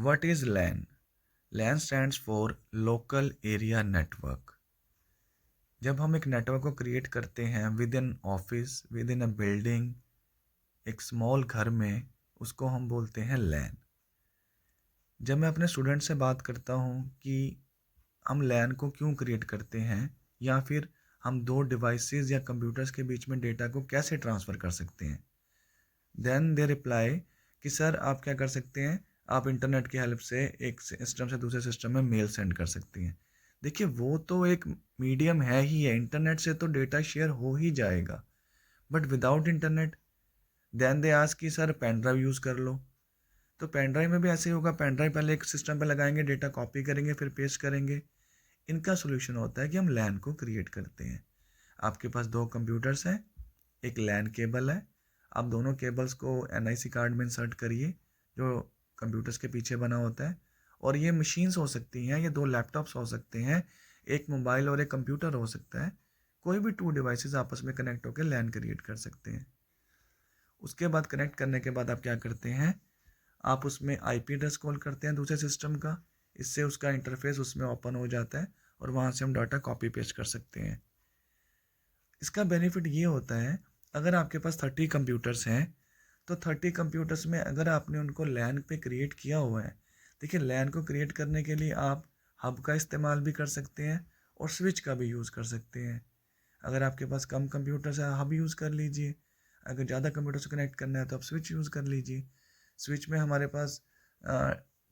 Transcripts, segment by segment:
What is LAN? LAN stands for Local Area Network. जब हम एक नेटवर्क को क्रिएट करते हैं with in office, with in a building, एक स्मॉल घर में, उसको हम बोलते हैं लैन। जब मैं अपने स्टूडेंट से बात करता हूँ कि हम लैन को क्यों क्रिएट करते हैं या फिर हम दो डिवाइसेस या कंप्यूटर्स के बीच में डेटा को कैसे ट्रांसफ़र कर सकते हैं, देन दे रिप्लाई कि सर आप क्या कर सकते हैं, आप इंटरनेट की हेल्प से एक सिस्टम से दूसरे सिस्टम में मेल सेंड कर सकती हैं। देखिए वो तो एक मीडियम है ही है, इंटरनेट से तो डेटा शेयर हो ही जाएगा, but without internet then they ask कि सर पेन ड्राइव यूज़ कर लो। तो पेन ड्राइव में भी ऐसे ही होगा, पेन ड्राइव पहले एक सिस्टम पे लगाएंगे, डेटा कॉपी करेंगे, फिर पेस्ट करेंगे। इनका सोल्यूशन होता है कि हम लैन को क्रिएट करते हैं। आपके पास दो कंप्यूटर्स हैं, एक लैन केबल है, आप दोनों केबल्स को एनआईसी कार्ड में इंसर्ट करिए जो कंप्यूटर्स के पीछे बना होता है। और ये मशीन्स हो सकती हैं, ये दो लैपटॉप्स हो सकते हैं, एक मोबाइल और एक कंप्यूटर हो सकता है। कोई भी टू डिवाइसेस आपस में कनेक्ट होकर लैन क्रिएट कर सकते हैं। उसके बाद कनेक्ट करने के बाद आप क्या करते हैं, आप उसमें आईपी एड्रेस कॉल करते हैं दूसरे सिस्टम का। इससे उसका इंटरफेस उसमें ओपन हो जाता है और वहाँ से हम डाटा कॉपी पेस्ट कर सकते हैं। इसका बेनिफिट ये होता है, अगर आपके पास 30 कंप्यूटर्स हैं तो 30 कंप्यूटर्स में अगर आपने उनको लैन पे क्रिएट किया हुआ है, देखिए लैन को क्रिएट करने के लिए आप हब का इस्तेमाल भी कर सकते हैं और स्विच का भी यूज़ कर सकते हैं। अगर आपके पास कम कंप्यूटर्स है, हब यूज़ कर लीजिए। अगर ज़्यादा कंप्यूटर से कनेक्ट करना है तो आप स्विच यूज़ कर लीजिए। स्विच में हमारे पास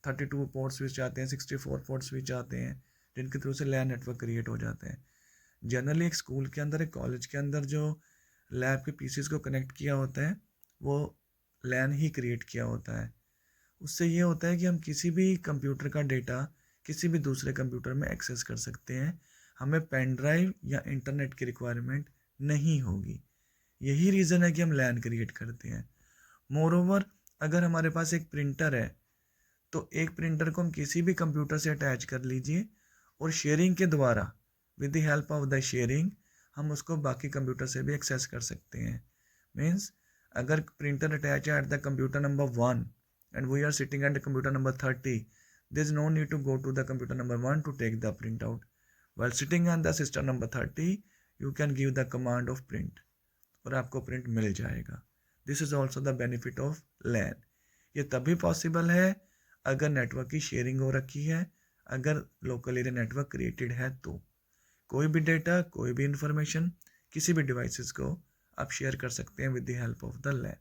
32 पोर्ट स्विच आते हैं, 64 पोर्ट स्विच आते हैं, जिनके थ्रू से लैन नेटवर्क क्रिएट हो जाते हैं। जनरली एक स्कूल के अंदर, एक कॉलेज के अंदर जो लैब के पीसीस को कनेक्ट किया होता है वो लैन ही क्रिएट किया होता है। उससे ये होता है कि हम किसी भी कंप्यूटर का डेटा किसी भी दूसरे कंप्यूटर में एक्सेस कर सकते हैं, हमें पेन ड्राइव या इंटरनेट की रिक्वायरमेंट नहीं होगी। यही रीज़न है कि हम लैन क्रिएट करते हैं। मोरोवर, अगर हमारे पास एक प्रिंटर है तो एक प्रिंटर को हम किसी भी कंप्यूटर से अटैच कर लीजिए और शेयरिंग के द्वारा, with the help of the sharing, हम उसको बाकी कंप्यूटर से भी एक्सेस कर सकते हैं। मीन्स अगर प्रिंटर अटैच है at the computer number 1 and we are sitting at the computer number 30, there is no need to go to the computer number 1 to take the printout. While sitting on the system number 30, you can give the command of print और आपको print मिल जाएगा। This is also the benefit of LAN. ये तभी possible है अगर network की sharing हो रखी है, अगर लोकल एरिया नेटवर्क क्रिएटेड है तो कोई भी डेटा, कोई भी इंफॉर्मेशन किसी भी डिवाइसेस को आप शेयर कर सकते हैं with the help of the LAN.